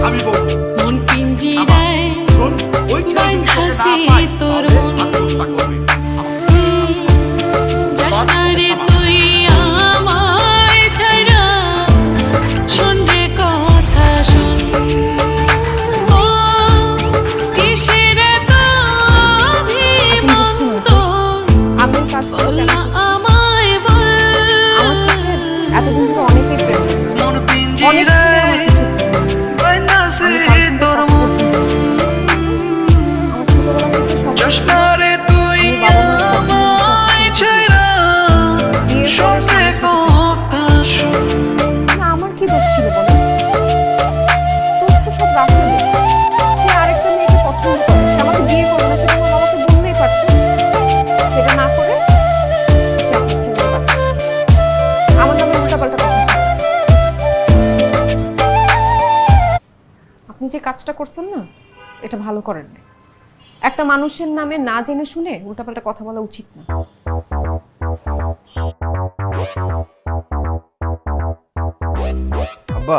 আমি বলবো মন পিঞ্জিরায় শোন, ওই ছেলে যদি তোকে না বাঁধাছে পায়, তোর তাহলে মন। আত্মহত্যা করবে। যাস না রে তুই আমায় ছাড়া, শোন রে কথা শোন। ও কিসের এত অভিমান তোর, আমি কাজ বল করতে না আমায় বল। আমার সাথে এতদিন ধরে অনেকেই প্রেম করেছে। মন অনেক পিঞ্জিরায় বাঁধাছে তোর মন। যাস না রে তুই আমায় ছাড়া, শোন রে কথা শোন। আমার কি দোষ ছিল বলো? দোষ তো সব রাসেলের। সে আরেকটা মেয়েকে পছন্দ করে, সে আমাকে বিয়ে করবে না, সেটা আমার বাবাকে বললেই পারত। সেটা না করে সে আমার ছেলের বাবা। আমার নামে উল্টাপাল্টা কথা বলে। আপনি যে কাজটা করছেন না, এটা ভালো করেন না। একটা মানুষের নামে না জেনে শুনে উল্টাপাল্টা কথা বলা উচিত না।